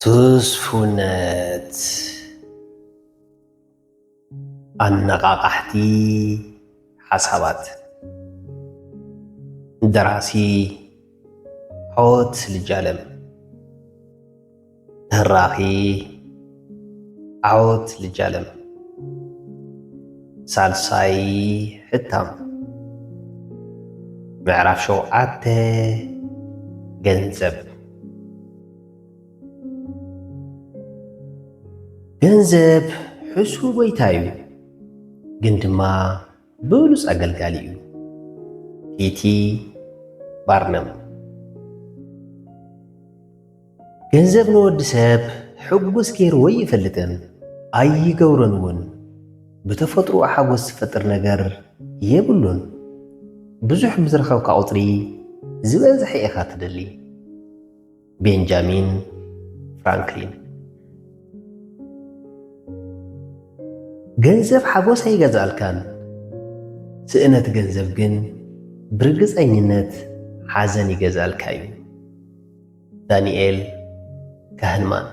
تسفنت አነቃቃሕቲ ሓሳባት ደራሲ ሆት ልጃለም ተራኺ ዓወት ልጃለም ሳልሳይ ሕታም ምዕራፍ 7 ገንዘብ ገንዘብ ሕሱብ ጎይታ እዩ ግን ድማ ብሉፅ ኣገልጋሊ እዩ። ፒቲ ባርነም ገንዘብ ንወዲ ሰብ ሕጉስ ገይርዎ ይፈልጥን ኣይገብሮን እውን ብተፈጥሮ ሓጎስ ዝፈጥር ነገር የብሉን። ብዙሕ ብዝረኸብካ ቁፅሪ ዝበዝሐ ኢኻ ትደሊ። ቤንጃሚን ፍራንክሊን ገንዘብ ሓጎስ ኣይገዛእልካን፣ ስእነት ገንዘብ ግን ብርግፀኝነት ሓዘን ይገዛእልካ እዩ። ዳንኤል ካህንማን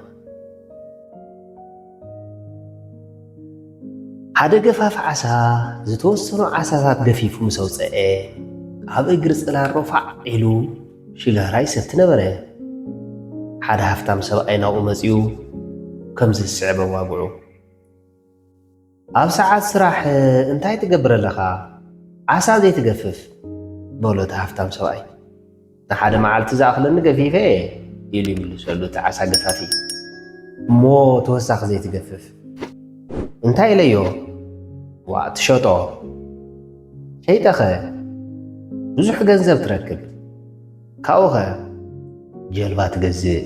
ሓደ ገፋፍ ዓሳ ዝተወሰኑ ዓሳታት ገፊፉ ምስ ኣውፅአ ኣብ እግሪ ጽላል ሮፋዕ ኢሉ ሽጋራ ይሰቲ ነበረ። ሓደ ሃፍታም ሰብኣይ ናብኡ መጺኡ ከምዚ ዝስዕበ ዋግዑ ኣብ ሰዓት ስራሕ እንታይ ትገብር ኣለኻ? ዓሳ ዘይትገፍፍ በሎ እቲ ሃፍታም ሰብኣይ። ንሓደ መዓልቲ ዝኣኽለኒ ገፊፈ ኢሉ ይምልሰሉ እቲ ዓሳ ገፋፊ። እሞ ተወሳኺ ዘይትገፍፍ እንታይ ኢለዮ? ዋ ትሸጦ ሸይጠኸ ብዙሕ ገንዘብ ትረክብ፣ ካብኡኸ ጀልባ ትገዝእ፣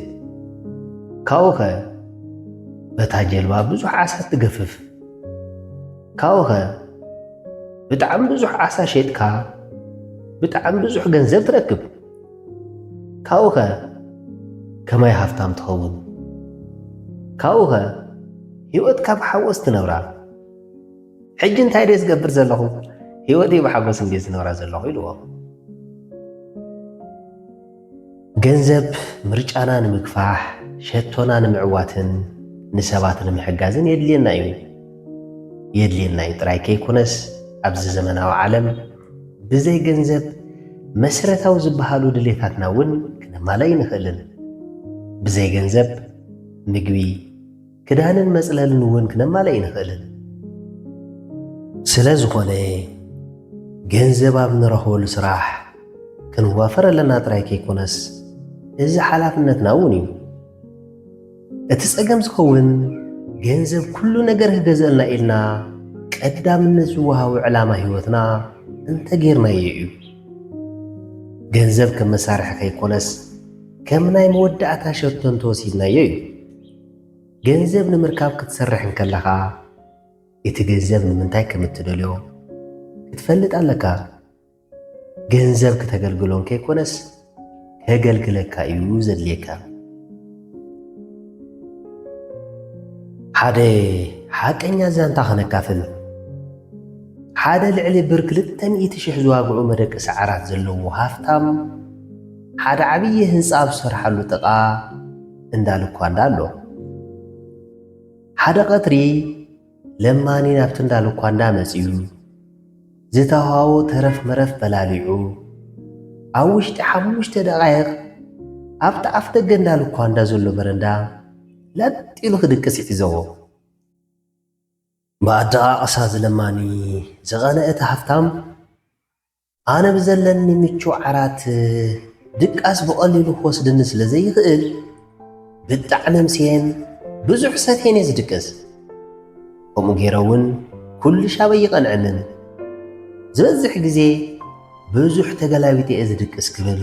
ካብኡኸ በታ ጀልባ ብዙሕ ዓሳ ትገፍፍ፣ ካብኡኸ ብጣዕሚ ብዙሕ ዓሳ ሸይጥካ ብጣዕሚ ብዙሕ ገንዘብ ትረክብ፣ ካብኡኸ ከመይ ሃፍታም ትኸውን፣ ካብኡኸ ህይወትካ ብሓጎስ ትነብራ። ሕጂ እንታይ ደይ ዝገብር ዘለኹ? ህይወተይ ብሓጎስ እንዴት ዝነብራ ዘለኹ ኢልዎ። ገንዘብ ምርጫና ንምግፋሕ፣ ሸቶና ንምዕዋትን ንሰባት ንምሕጋዝን የድልየና እዩ። የድልየና እዩ ጥራይ ከይኮነስ ኣብዚ ዘመናዊ ዓለም ብዘይ ገንዘብ መሰረታዊ ዝበሃሉ ድሌታትና እውን ክነማላይ ንኽእልን። ብዘይ ገንዘብ ምግቢ፣ ክዳንን መጽለልን እውን ክነማላይ ንኽእልን። ስለ ዝኾነ ገንዘብ ኣብ ንረኽበሉ ስራሕ ክንዋፈር ኣለና ጥራይ ከይኮነስ እዚ ሓላፍነትና እውን እዩ። እቲ ጸገም ዝኸውን ገንዘብ ኩሉ ነገር ክገዝአልና ኢልና ቀዳምነት ዝወሃቡ ዕላማ ህይወትና እንተጌርናዮ እዩ። ገንዘብ ከም መሳርሒ ከይኮነስ ከም ናይ መወዳእታ ሸቶ እንተወሲድናዮ እዩ። ገንዘብ ንምርካብ ክትሰርሕ እንከለኻ እቲ ገንዘብ ንምንታይ ከም እትደልዮ ክትፈልጥ ኣለካ። ገንዘብ ክተገልግሎን ከይኮነስ ከገልግለካ እዩ ዘድልየካ። ሓደ ሓቀኛ ዛንታ ኸነካፍል። ሓደ ልዕሊ ብር 200,000 ዝዋግዑ መደቀሲ ዓራት ዘለዎ ሃፍታም ሓደ ዓብዪ ህንፃ ኣብ ዝሰርሓሉ ጥቓ እንዳልኳንዳ ኣሎ። ሓደ ቀትሪ ለማኒ ናብቲ እንዳልኳንዳ መጺኡ ዝተዋሃቦ ተረፍ መረፍ በላሊዑ ኣብ ውሽጢ 5 ደቓይቕ ኣብቲ ኣፍ ደገ እንዳልኳንዳ ዘሎ በረንዳ ለጢሉ ክድቅስ ይሕዘዎ። ብኣደቓቕሳ ዝለማኒ ዝቐነአቲ ሃፍታም ኣነ ብዘለኒ ምቹው ዓራት ድቃስ ብቐሊሉ ክወስድኒ ስለ ዘይኽእል ብጣዕሚ ምስየን ብዙሕ ሰትየን እየ ዝድቅስ። ከምኡ ገይረ እውን ኩሉ ሻበይ ይቐንዕንን ዝበዝሕ ግዜ ብዙሕ ተገላቢጥ እየ ዝድቅስ ክብል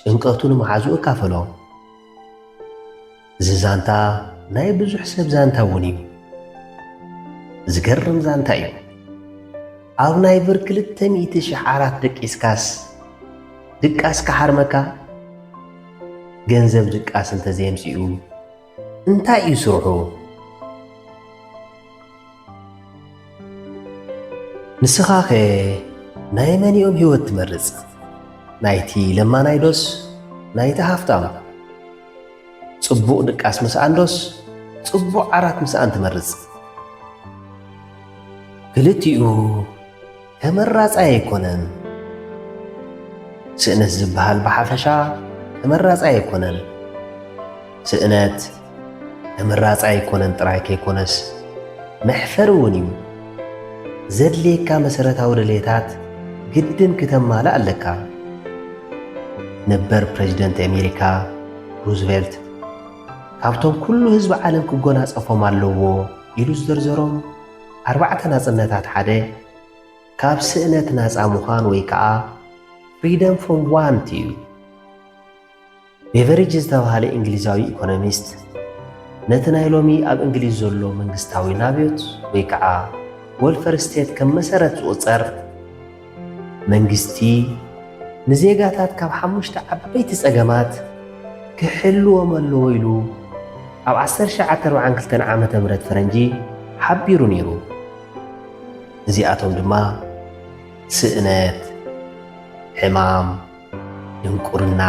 ጭንቀቱ ንመሓዙ እካፈሎ። እዚ ዛንታ ናይ ብዙሕ ሰብ ዛንታ እውን እዩ። ዝገርም ዛንታ እዩ። ኣብ ናይ ብር 200,000 ዓራት ደቂስካስ ድቃስ ካሓርመካ? ገንዘብ ድቃስ እንተዘየምፅኡ እንታይ እዩ ስርሑ? ንስኻ ኸ ናይ መኒኦም ህይወት ትመርጽ? ናይቲ ለማናይ ዶስ ናይቲ ሃፍታም? ጽቡቕ ድቃስ ምስኣንዶስ ጽቡቕ ዓራት ምስኣን ትመርጽ? ክልቲኡ ተመራጻይ ኣይኮነን። ስእነት ዝበሃል ብሓፈሻ ተመራጻይ ኣይኮነን። ስእነት ተመራጻይ ኣይኮነን ጥራይ ከይኮነስ መሕፈሪ እውን እዩ። ዘድልየካ መሰረታዊ ድሌታት ግድን ከተማልእ ኣለካ። ነበር ፕሬዚደንት ኣሜሪካ ሩዝቬልት ካብቶም ኩሉ ህዝቢ ዓለም ክጎናጸፎም ኣለዎ ኢሉ ዝዘርዘሮም 4 ናጽነታት ሓደ ካብ ስእነት ናጻ ምዃን ወይ ከዓ ፍሪደም ፍሮም ዋንት እዩ። ቤቨሪጅ ዝተባሃለ እንግሊዛዊ ኢኮኖሚስት ነቲ ናይ ሎሚ ኣብ እንግሊዝ ዘሎ መንግስታዊ ናብዮት ወይ ከዓ ወልፈር ስቴት ከም መሰረት ዝቑፀር መንግስቲ ንዜጋታት ካብ 5 ዓበይቲ ጸገማት ክሕልዎም ኣለዎ ኢሉ ኣብ 1942 ዓመተ ምህረት ፈረንጂ ሓቢሩ ነይሩ። እዚኣቶም ድማ ስእነት፣ ሕማም፣ ድንቁርና፣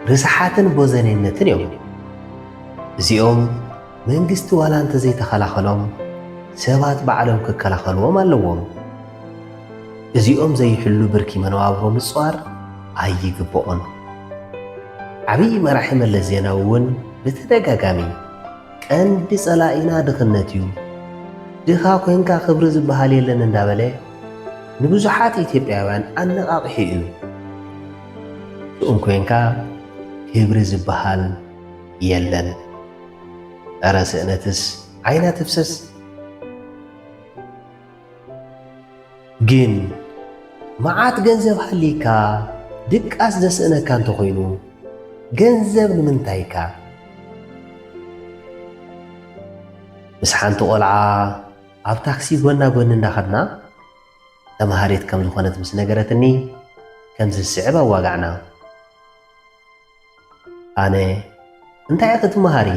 ርስሓትን ቦዘኔነትን እዮም። እዚኦም መንግስቲ ዋላ እንተዘይተኸላኸሎም ሰባት ባዕሎም ክከላኸልዎም ኣለዎም። እዚኦም ዘይሕሉ ብርኪ መነባብሮ ምጽዋር ኣይግብኦን። ዓብዪ መራሒ መለስ ዜናዊ እውን ብተደጋጋሚ ቀንዲ ጸላኢና ድኽነት እዩ፣ ድኻ ኮንካ ክብሪ ዝበሃል የለን እንዳበለ ንብዙሓት ኢትዮጵያውያን ኣነቓቕሒ እዩ። ንኡም ኮንካ ክብሪ ዝበሃል የለን፣ ኧረ ስእነትስ ዓይና ትፍሰስ። ግን መዓት ገንዘብ ሃሊካ ድቃስ ዘስእነካ እንተኾይኑ ገንዘብ ንምንታይካ? ምስ ሓንቲ ቆልዓ ኣብ ታክሲ ጎና ጎኒ እንዳኸድና ተምሃሪት ከም ዝኾነት ምስ ነገረትኒ ከም ዝስዕብ ኣዋጋዕና። ኣነ እንታይ ክትመሃሪ?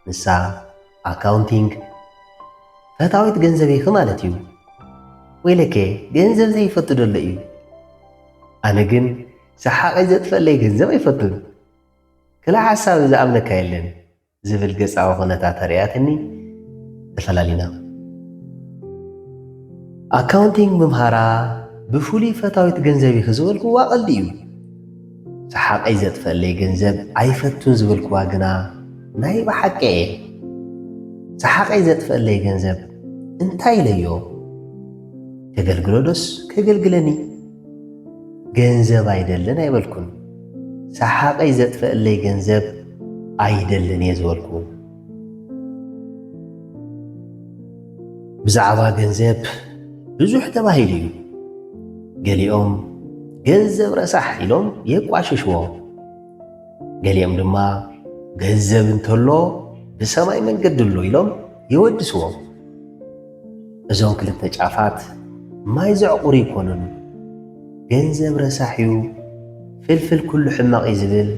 ንሳ ኣካውንቲንግ ፈታዊት ገንዘብ ኢኺ ማለት እዩ። ወይለኬ ገንዘብ ዘይፈቱ ደሎ እዩ። ኣነ ግን ሰሓቐይ ዘጥፈለይ ገንዘብ ኣይፈቱን። ክላ ሓሳብ ዝኣምነካ የለን ዝብል ገጻዊ ኩነታት ተርእያትኒ ተፈላሊና። ኣካውንቲንግ ምምሃራ ብፍሉይ ፈታዊት ገንዘብ ኢኺ ዝበልክዋ ቐልዲ እዩ። ሰሓቐይ ዘጥፈለይ ገንዘብ ኣይፈቱን ዝብልክዋ ግና ናይ ብሓቂ እየ። ሰሓቐይ ዘጥፈለይ ገንዘብ እንታይ ለዮ? ከገልግሎ ዶስ ከገልግለኒ? ገንዘብ ኣይደልን ኣይበልኩን፣ ሰሓቐይ ዘጥፈለይ ገንዘብ ኣይደልን እየ ዝበልኩ። ብዛዕባ ገንዘብ ብዙሕ ተባሂሉ እዩ። ገሊኦም ገንዘብ ረሳሕ ኢሎም የቋሽሽዎ፣ ገሊኦም ድማ ገንዘብ እንተሎ ብሰማይ መንገዲ ኣሎ ኢሎም ይወድስዎ። እዞም ክልተ ጫፋት ማይ ዘዕቑር ይኮኑን። ገንዘብ ረሳሕ እዩ፣ ፍልፍል ኩሉ ሕማቕ እዩ ዝብል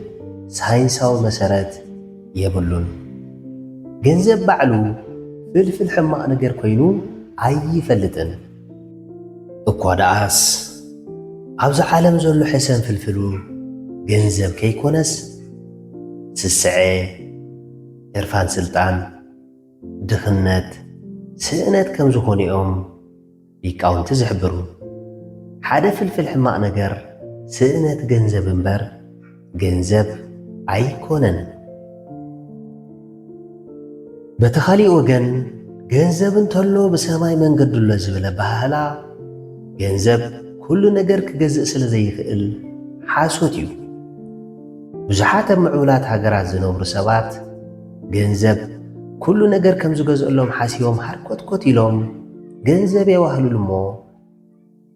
ሳይንሳዊ መሰረት የብሉን። ገንዘብ ባዕሉ ፍልፍል ሕማቕ ነገር ኮይኑ ኣይፈልጥን። እኳ ደኣስ ኣብዚ ዓለም ዘሎ ሕሰን ፍልፍሉ ገንዘብ ከይኮነስ ስስዐ፣ ዕርፋን ስልጣን፣ ድኽነት፣ ስእነት ከም ዝኾኑ እዮም ሊቃውንቲ ዝሕብሩ። ሓደ ፍልፍል ሕማቕ ነገር ስእነት ገንዘብ እምበር ገንዘብ ኣይኮነን። በቲ ኻሊእ ወገን ገንዘብ እንተሎ ብሰማይ መንገዲ ኣሎ ዝብል ኣባህላ ገንዘብ ኩሉ ነገር ክገዝእ ስለ ዘይኽእል ሓሶት እዩ። ብዙሓት ኣብ ምዕቡላት ሃገራት ዝነብሩ ሰባት ገንዘብ ኩሉ ነገር ከም ዝገዝአሎም ሓሲቦም ሃርኮትኮት ኢሎም ገንዘብ የዋህሉሉ እሞ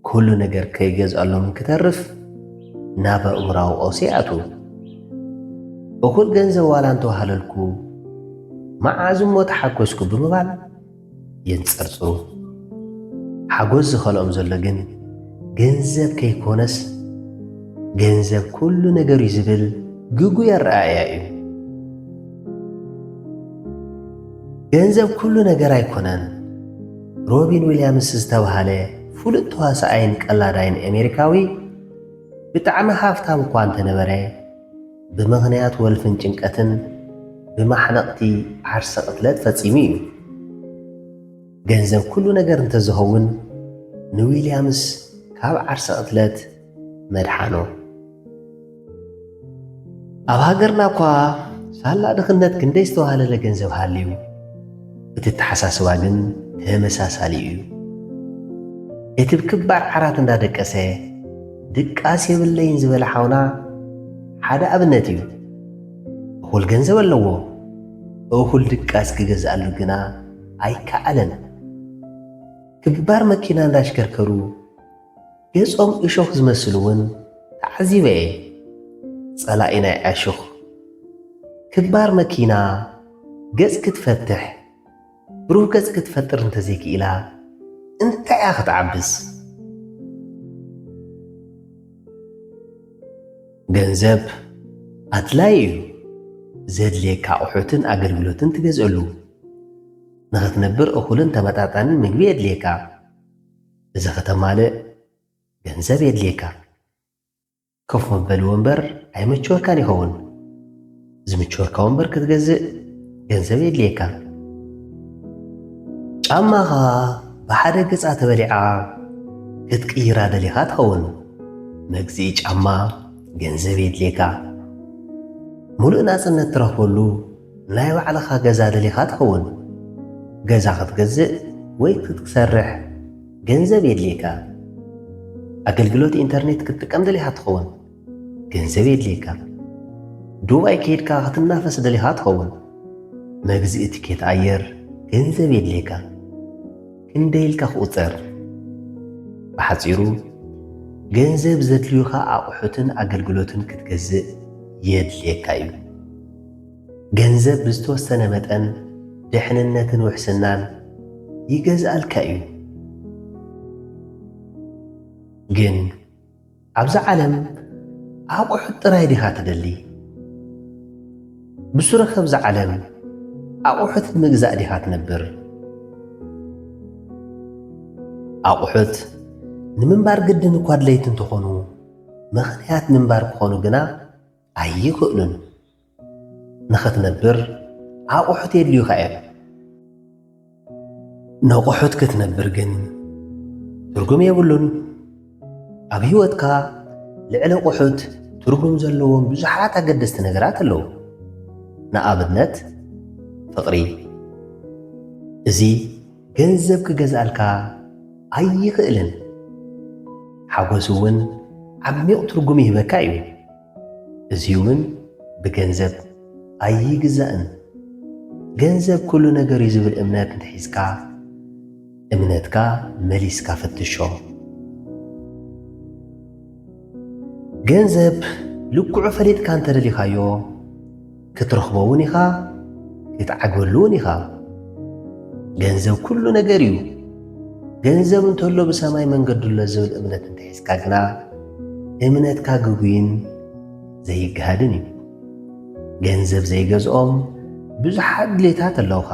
ኩሉ ነገር ከይገዝአሎም ክተርፍ ናብ ኣእምራዊ ቀውሲ ይኣትዉ። እኹል ገንዘብ ዋላ እንተዋህለልኩ መዓዝ እሞ ተሓጐስኩ ብምባል የንጸርጽሩ። ሓጐስ ዝኸልኦም ዘሎ ግን ገንዘብ ከይኮነስ ገንዘብ ኩሉ ነገር እዩ ዝብል ግጉይ ኣረኣእያ እዩ። ገንዘብ ኩሉ ነገር ኣይኮነን። ሮቢን ዊልያምስ ዝተባሃለ ፍሉጥ ተዋሳኣይን ቀላዳይን ኣሜሪካዊ ብጣዕሚ ሃፍታም እኳ እንተነበረ ብምኽንያት ወልፍን ጭንቀትን ብማሕነቕቲ ዓርሰ ቅትለት ፈጺሙ እዩ። ገንዘብ ኩሉ ነገር እንተዝኸውን ንዊልያምስ ካብ ዓርሰ ቅትለት መድሓኖ። ኣብ ሃገርና እኳ ሳላ ድኽነት ክንደይ ዝተዋህለለ ገንዘብ ሃልዩ፣ እቲ ተሓሳስባ ግን ተመሳሳሊ እዩ። እቲ ብክባር ዓራት እንዳደቀሰ ድቃስ የብለይን ዝበለ ሓውና ሓደ ኣብነት እዩ። እኹል ገንዘብ ኣለዎ፣ እኹል ድቃስ ክገዝኣሉ ግና ኣይከኣለን። ክባር መኪና እንዳሽከርከሩ ገጾም እሾኽ ዝመስሉ እውን ተዓዚበ እየ። ጸላኢ ናይ ኣሾኽ ክባር መኪና ገጽ ክትፈትሕ ብሩህ ገጽ ክትፈጥር እንተዘይክኢላ እንታይ እያ ክትዓብስ? ገንዘብ ኣድላይ እዩ። ዘድልየካ ኣቑሑትን ኣገልግሎትን ትገዝአሉ። ንኽትነብር እኹልን ተመጣጣንን ምግቢ የድልየካ። እዚ ኸተማልእ ገንዘብ የድልየካ። ከፍ መበሊ ወንበር ኣይመችወካን ይኸውን። ዝምችወካ ወንበር ክትገዝእ ገንዘብ የድልየካ። ጫማኻ ብሓደ ገጻ ተበሊዓ ክትቅይራ ደሊኻ ትኸውን። መግዝኢ ጫማ ገንዘብ የድልየካ። ሙሉእ ናጽነት ትረኽበሉ ናይ ባዕልኻ ገዛ ደሊኻ ትኸውን። ገዛ ክትገዝእ ወይ ክትሰርሕ ገንዘብ የድልየካ። ኣገልግሎት ኢንተርኔት ክትጥቀም ደሊኻ ትኸውን። ገንዘብ የድልየካ። ዱባይ ከይድካ ክትናፈስ ደሊኻ ትኸውን። መግዝኢ ትኬት ኣየር ገንዘብ የድልየካ። ክንደይ ኢልካ ክቑፀር? ብሓፂሩ ገንዘብ ዘድልዩኻ ኣቑሑትን ኣገልግሎትን ክትገዝእ የድልየካ እዩ። ገንዘብ ብዝተወሰነ መጠን ድሕንነትን ውሕስናን ይገዝኣልካ እዩ። ግን ኣብዚ ዓለም ኣቑሑት ጥራይ ዲኻ ትደሊ? ብሱረኸ ኣብዚ ዓለም ኣቑሑት ንምግዛእ ዲኻ ትነብር? ኣቑሑት ንምንባር ግድን እኳ ድለይቲ እንተኾኑ ምኽንያት ምንባር ክኾኑ ግና ኣይኽእሉን። ንኽትነብር ኣቑሑት የድልዩኻ እዮም። ንኣቑሑት ክትነብር ግን ትርጉም የብሉን። ኣብ ህይወትካ ልዕሊ ኣቑሑት ትርጉም ዘለዎም ብዙሓት ኣገደስቲ ነገራት ኣለዉ። ንኣብነት ፍቕሪ። እዚ ገንዘብ ክገዝኣልካ ኣይኽእልን። ሓጐስ እውን ዓሚቕ ትርጉም ይህበካ እዩ። እዚ እውን ብገንዘብ ኣይግዛእን። ገንዘብ ኩሉ ነገር እዩ ዝብል እምነት እንተሒዝካ እምነትካ መሊስካ ፈትሾ። ገንዘብ ልኩዑ ፈሊጥካ እንተደሊኻዮ ክትረኽቦ እውን ኢኻ፣ ክትዓግበሉ እውን ኢኻ። ገንዘብ ኩሉ ነገር እዩ። ገንዘብ እንተሎ ብሰማይ መንገዲ ኣሎ ዝብል እምነት እንተሒዝካ ግና እምነትካ ግጉይን ዘይገሃድን እዩ። ገንዘብ ዘይገዝኦም ብዙሓት ድሌታት ኣለውኻ።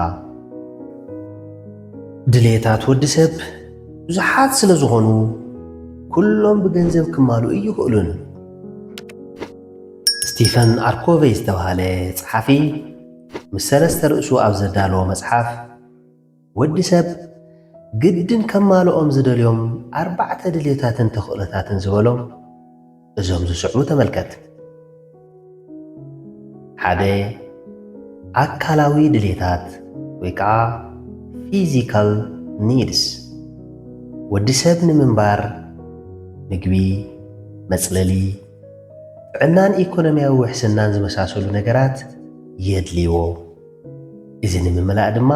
ድሌታት ወዲ ሰብ ብዙሓት ስለ ዝኾኑ ኩሎም ብገንዘብ ክማልኡ ይኽእሉን። ስቲፈን ኣርኮቬይ ዝተባሃለ ጸሓፊ ምስ ሰለስተ ርእሱ ኣብ ዘዳለዎ መጽሓፍ ወዲ ሰብ ግድን ከማልኦም ዝደልዮም 4 ድሌታትን ተኽእሎታትን ዝበሎም እዞም ዝስዕቡ ተመልከት። 1 ኣካላዊ ድሌታት ወይ ከዓ ፊዚካል ኒድስ። ወዲ ሰብ ንምንባር ምግቢ፣ መጽለሊ፣ ጥዕናን ኢኮኖምያዊ ውሕስናን ዝመሳሰሉ ነገራት የድልይዎ። እዚ ንምምላእ ድማ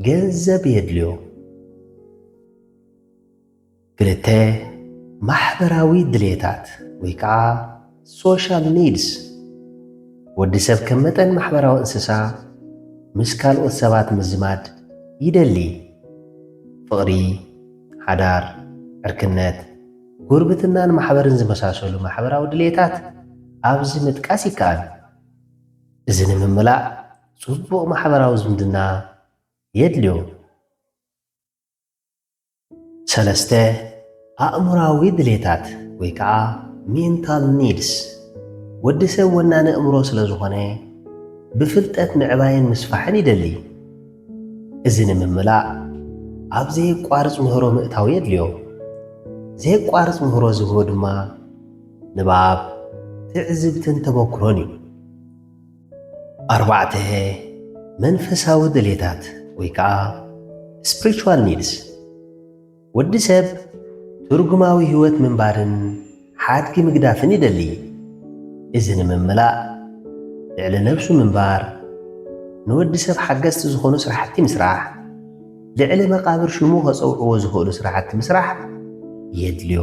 ገንዘብ የድልዮ። 2 ማሕበራዊ ድሌታት ወይ ከዓ ሶሻል ኒድስ። ወዲ ሰብ ከም መጠን ማሕበራዊ እንስሳ ምስ ካልኦት ሰባት ምዝማድ ይደሊ። ፍቕሪ፣ ሓዳር፣ ዕርክነት፣ ጉርብትናን ማሕበርን ዝመሳሰሉ ማሕበራዊ ድሌታት ኣብዚ ምጥቃስ ይከኣል። እዚ ንምምላእ ጽቡቕ ማሕበራዊ ዝምድና የድልዮ። 3 ኣእምራዊ ድሌታት ወይ ከዓ ሜንታል ኒድስ። ወዲ ሰብ ወናነ እምሮ ስለ ዝኾነ ብፍልጠት ምዕባይን ምስፋሕን ይደሊ። እዚ ንምምላእ ኣብ ዘይቋርጽ ምህሮ ምእታዊ የድልዮ። ዘይቋርጽ ምህሮ ዝህቦ ድማ ንባብ ትዕዝብትን ተመክሮን እዩ። 4 መንፈሳዊ ድሌታት ወይ ከዓ ስፒሪቹዋል ኒድስ። ወዲ ሰብ ትርጉማዊ ህይወት ምንባርን ሓድጊ ምግዳፍን ይደሊ። እዚ ንምምላእ ልዕሊ ነብሱ ምንባር፣ ንወዲ ሰብ ሓገዝቲ ዝኾኑ ስራሕቲ ምስራሕ፣ ልዕሊ መቃብር ሽሙ ከፀውዕዎ ዝኽእሉ ስራሕቲ ምስራሕ የድልዮ።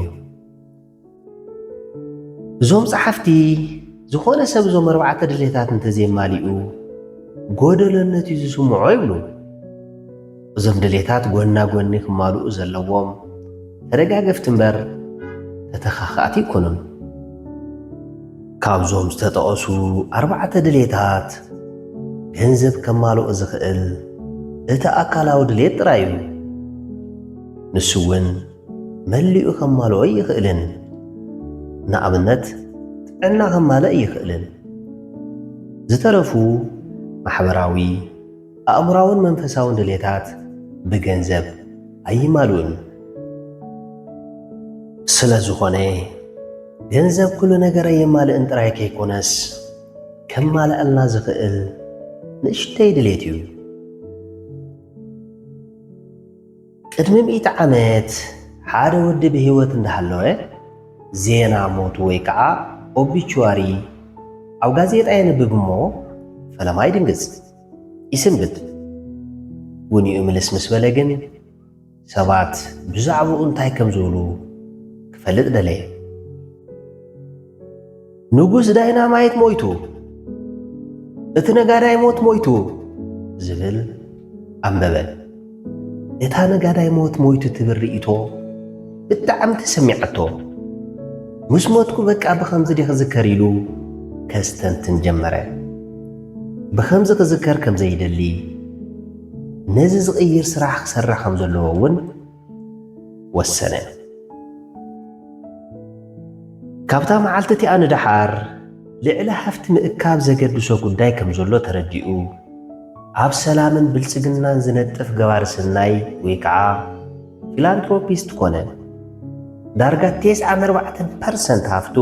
እዞም ጸሓፍቲ ዝኾነ ሰብ እዞም 4 ድሌታት እንተዘይማሊኡ ጎደሎነት እዩ ዝስምዖ ይብሉ። እዞም ድሌታት ጎና ጎኒ ክማልኡ ዘለዎም ተደጋገፍቲ እምበር ተተኻኻእቲ ይኮኑን። ካብዞም ዝተጠቐሱ 4 ድሌታት ገንዘብ ከማልኦ ዝኽእል እቲ ኣካላዊ ድሌት ጥራይ እዩ። ንሱ እውን መሊኡ ከማልኦ ይኽእልን። ንኣብነት ጥዕና ከማልእ ይኽእልን። ዝተረፉ ማሕበራዊ፣ ኣእምራውን መንፈሳውን ድሌታት ብገንዘብ ኣይማልኡን። ስለ ዝኾነ ገንዘብ ኩሉ ነገር የማልእን ጥራይ ከይኮነስ ከማልአልና ዝኽእል ንእሽተይ ድሌት እዩ። ቅድሚ 100 ዓመት ሓደ ወዲ ብህይወት እንዳሃለወ ዜና ሞቱ ወይ ከዓ ኦቢቹዋሪ ኣብ ጋዜጣ የንብብ እሞ ፈለማ ይድንግጽ፣ ይስንብት። ውንኡ ምልስ ምስ በለ ግን ሰባት ብዛዕባኡ እንታይ ከም ዝብሉ ክፈልጥ ደለየ። ንጉስ ዳይናማይት ሞይቱ፣ እቲ ነጋዳይ ሞት ሞይቱ ዝብል ኣንበበ። እታ ነጋዳይ ሞት ሞይቱ ትብል ርእይቶ ብጣዕሚ ተሰሚዐቶ። ምስ ሞትኩ በቃ ብኸምዚ ዲ ክዝከር ኢሉ ከስተንትን ጀመረ። ብኸምዚ ክዝከር ከም ዘይደሊ፣ ነዚ ዝቕይር ስራሕ ክሰርሕ ከም ዘለዎ እውን ወሰነ። ካብታ መዓልቲ እቲኣ ንድሓር ልዕሊ ሃፍቲ ምእካብ ዘገድሶ ጉዳይ ከም ዘሎ ተረዲኡ ኣብ ሰላምን ብልጽግናን ዝነጥፍ ገባሪ ሰናይ ወይ ከዓ ፊላንትሮፒስት ኮነ። ዳርጋ 94% ሃፍቱ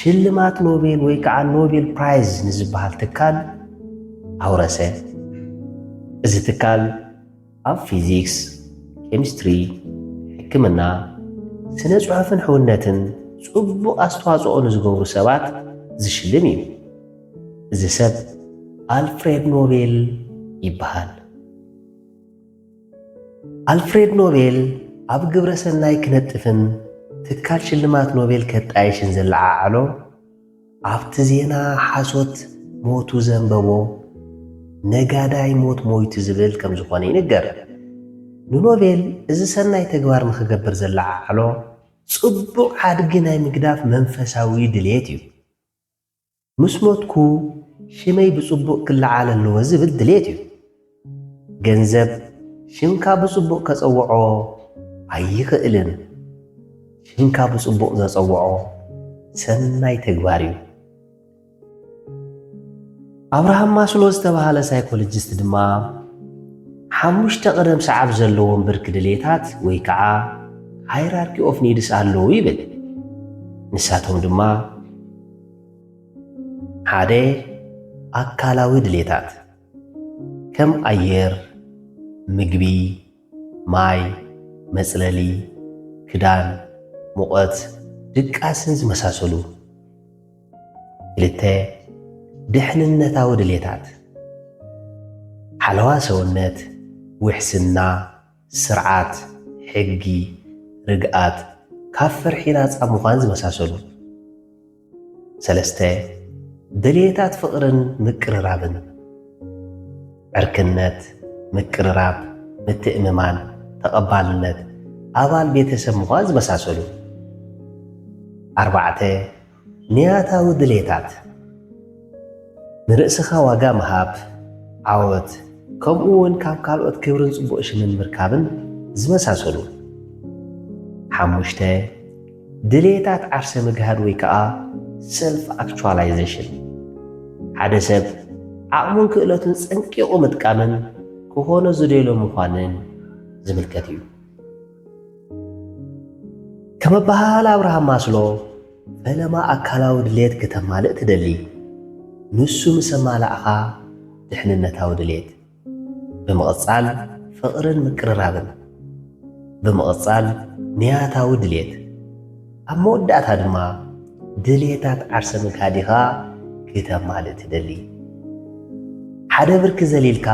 ሽልማት ኖቤል ወይ ከዓ ኖቤል ፕራይዝ ንዝበሃል ትካል ኣውረሰ። እዚ ትካል ኣብ ፊዚክስ፣ ኬሚስትሪ፣ ሕክምና፣ ስነ ጽሑፍን ሕውነትን ጽቡቕ ኣስተዋጽኦ ንዝገብሩ ሰባት ዝሽልም እዩ። እዚ ሰብ ኣልፍሬድ ኖቤል ይበሃል። ኣልፍሬድ ኖቤል ኣብ ግብረ ሰናይ ክነጥፍን ትካል ሽልማት ኖቤል ከጣይሽን ዘለዓዓሎ ኣብቲ ዜና ሓሶት ሞቱ ዘንበቦ ነጋዳይ ሞት ሞይቱ ዝብል ከም ዝኾነ ይንገር። ንኖቤል እዚ ሰናይ ተግባር ንኽገብር ዘለዓዓሎ ጽቡቕ ሓድጊ ናይ ምግዳፍ መንፈሳዊ ድሌት እዩ። ምስ ሞትኩ ሽመይ ብጽቡቕ ክለዓል ኣለዎ ዝብል ድሌት እዩ። ገንዘብ ሽምካ ብጽቡቕ ከጸውዖ ኣይኽእልን። ሽምካ ብጽቡቕ ዘጸውዖ ሰናይ ተግባር እዩ። ኣብርሃም ማስሎ ዝተባሃለ ሳይኮሎጂስት ድማ 5 ቅደም ሰዓብ ዘለዎም ብርኪ ድሌታት ወይ ከዓ ሃይራርኪ ኦፍ ኒድስ ኣለዉ ይብል። ንሳቶም ድማ 1 ኣካላዊ ድሌታት ከም ኣየር፣ ምግቢ፣ ማይ፣ መጽለሊ፣ ክዳን፣ ሙቐት፣ ድቃስን ዝመሳሰሉ። 2 ድሕንነታዊ ድሌታት ሓለዋ ሰውነት፣ ውሕስና፣ ስርዓት፣ ሕጊ፣ ርግኣት፣ ካብ ፍርሒ ናፃ ምዃን ዝመሳሰሉ። 3 ድሌታት ፍቕርን ምቅርራብን ዕርክነት፣ ምቅርራብ፣ ምትእምማን፣ ተቐባልነት፣ ኣባል ቤተሰብ ምዃን ዝመሳሰሉ። 4 ንያታዊ ድሌታት ንርእስኻ ዋጋ ምሃብ፣ ዓወት፣ ከምኡውን ካብ ካልኦት ክብርን ጽቡቕ ሽምን ምርካብን ዝመሳሰሉ። 5 ድሌታት ዓርሰ ምግሃድ ወይ ከዓ ሰልፍ አክቹዋላይዜሽን ሓደ ሰብ ዓቕሙን ክእለቱን ፀንቂቑ ምጥቃምን ክኾነ ዝደሎ ምዃንን ዝምልከት እዩ። ከም ኣበሃል ኣብርሃም ማስሎ ፈለማ ኣካላዊ ድሌት ከተማልእ ትደሊ ንሱ ምስ ኣማላእኻ ድሕንነታዊ ድሌት ብምቕጻል ፍቕርን ምቅርራብን ብምቕጻል ንያታዊ ድሌት ኣብ መወዳእታ ድማ ድሌታት ዓርሰ ምካዲኻ ከተማልእ ትደሊ ሓደ ብርኪ ዘሊልካ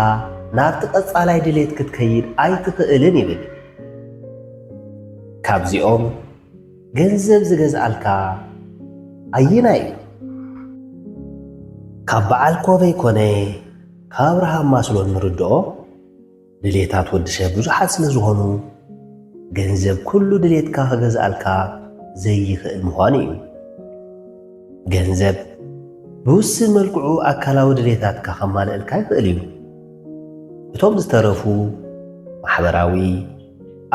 ናብቲ ቐጻላይ ድሌት ክትከይድ ኣይትኽእልን ይብል። ካብዚኦም ገንዘብ ዝገዝኣልካ ኣየና እዩ? ካብ በዓል ኮበይ ኮነ ካብ ኣብርሃም ማስሎ ንርድኦ ድሌታት ወዲ ሰብ ብዙሓት ስለ ዝኾኑ ገንዘብ ኩሉ ድሌትካ ክገዝኣልካ ዘይኽእል ምዃኑ እዩ። ገንዘብ ብውስን መልክዑ ኣካላዊ ድሌታትካ ከማልአልካ ይኽእል እዩ። እቶም ዝተረፉ ማሕበራዊ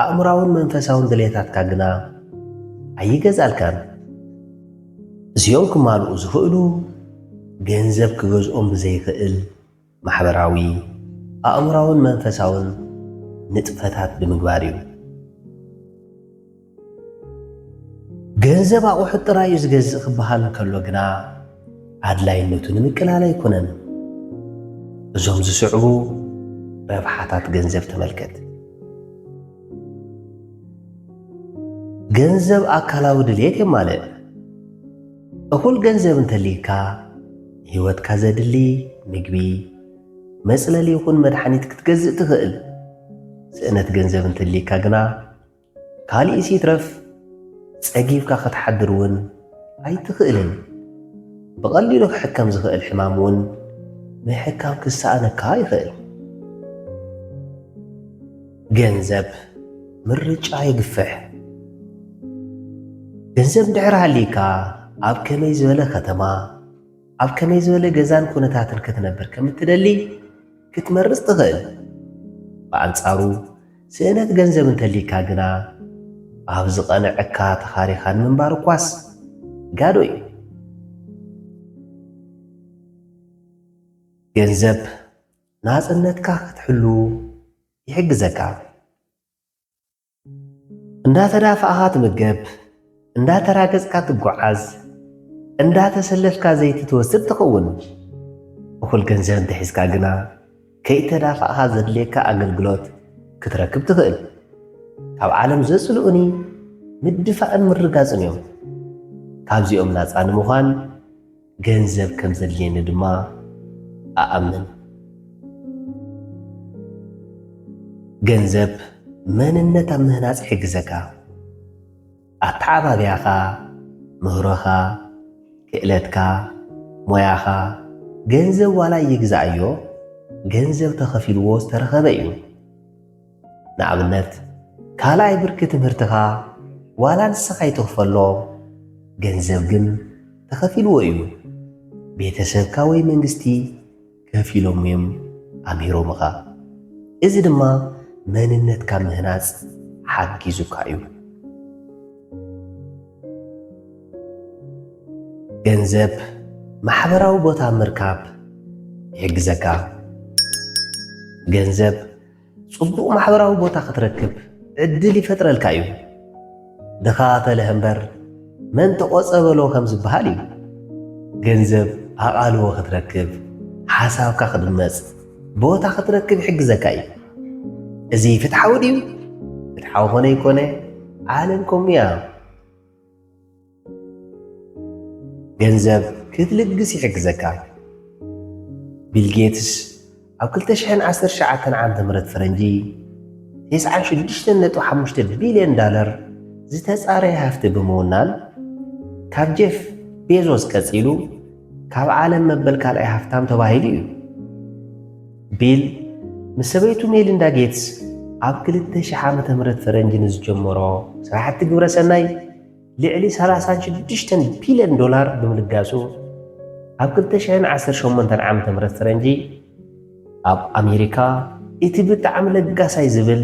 ኣእምራውን መንፈሳውን ድሌታትካ ግና ኣይገዝኣልካን። እዚኦም ክማልኡ ዝኽእሉ ገንዘብ ክገዝኦም ብዘይኽእል ማሕበራዊ ኣእምራውን መንፈሳውን ንጥፈታት ብምግባር እዩ። ገንዘብ ኣቑሑት ጥራይ እዩ ዝገዝእ ክበሃል እንከሎ ግና ኣድላይነቱ ንምቅላል ኣይኮነን። እዞም ዝስዕቡ ረብሓታት ገንዘብ ተመልከት። ገንዘብ ኣካላዊ ድሌት የማልእ። እኹል ገንዘብ እንተልይካ ህይወትካ ዘድሊ ምግቢ መጽለሊ ይኹን መድሓኒት ክትገዝእ ትኽእል። ስእነት ገንዘብ እንተልይካ ግና ካልእ ሲትረፍ ፀጊብካ ክትሓድር እውን ኣይትኽእልን። ብቐሊሉ ክሕከም ዝኽእል ሕማም እውን ምሕካም ክሰኣነካ ይኽእል። ገንዘብ ምርጫ ይግፍሕ። ገንዘብ እንድሕር ሃልይካ ኣብ ከመይ ዝበለ ከተማ ኣብ ከመይ ዝበለ ገዛን ኩነታትን ክትነብር ከም እትደሊ ክትመርጽ ትኽእል። ብኣንጻሩ ስእነት ገንዘብ እንተልይካ ግና ኣብ ዝቐንዐካ ተኻሪኻ ንምንባር እኳስ ጋዶ እዩ። ገንዘብ ናጽነትካ ክትሕሉ ይሕግዘካ። እንዳተዳፋእኻ ትምገብ፣ እንዳተራገጽካ ትጓዓዝ፣ እንዳተሰለፍካ ዘይቲ ትወስድ ትኸውን። እኹል ገንዘብ እንተሒዝካ ግና ከይተዳፋእኻ ዘድልየካ ኣገልግሎት ክትረክብ ትኽእል። ካብ ዓለም ዘጽልኡኒ ምድፋእን ምርጋጽን እዮም። ካብዚኦም ናፃ ንምዃን ገንዘብ ከም ዘድልየኒ ድማ ኣኣምን። ገንዘብ መንነት ኣብ ምህናጽ ይሕግዘካ። ኣተዓባብያኻ፣ ምህሮኻ፣ ክእለትካ፣ ሞያኻ ገንዘብ ዋላ ይግዛእዮ ገንዘብ ተኸፊልዎ ዝተረኸበ እዩ። ንኣብነት ካልኣይ ብርኪ ትምህርትኻ ዋላ ንስኻ ይትኽፈሎ ገንዘብ ግን ተኸፊልዎ እዩ። ቤተሰብካ ወይ መንግስቲ ከፊሎም እዮም ኣምሂሮምኻ። እዚ ድማ መንነትካ ምህናጽ ሓጊዙካ እዩ። ገንዘብ ማሕበራዊ ቦታ ምርካብ ይሕግዘካ። ገንዘብ ጽቡቕ ማሕበራዊ ቦታ ክትረክብ ዕድል ይፈጥረልካ እዩ። ድኻ ተለህ እምበር መን ተቖጸበሎ ከም ዝበሃል እዩ። ገንዘብ ኣቓልቦ ክትረክብ፣ ሓሳብካ ክድመጽ፣ ቦታ ክትረክብ ይሕግዘካ እዩ። እዚ ፍትሓዊ ድዩ? ፍትሓዊ ኾነ ይኮነ ዓለምኩም እያ። ገንዘብ ክትልግስ ይሕግዘካ። ቢልጌትስ ኣብ 2019 ዓ.ም ፈረንጂ 96.5 ቢልዮን ዶላር ዝተጻረየ ሃፍቲ ብምውናን ካብ ጄፍ ቤዞስ ቀጺሉ ካብ ዓለም መበል ካልኣይ ሃፍታም ተባሂሉ እዩ። ቢል ምስ ሰበይቱ ሜሊንዳ ጌትስ ኣብ 2000 ዓ.ም ፈረንጂ ንዝጀመሮ ስራሕቲ ግብረ ሰናይ ልዕሊ 36 ቢልዮን ዶላር ብምልጋሱ ኣብ 2018 ዓ.ም ፈረንጂ ኣብ ኣሜሪካ እቲ ብጣዕሚ ለጋሳይ ዝብል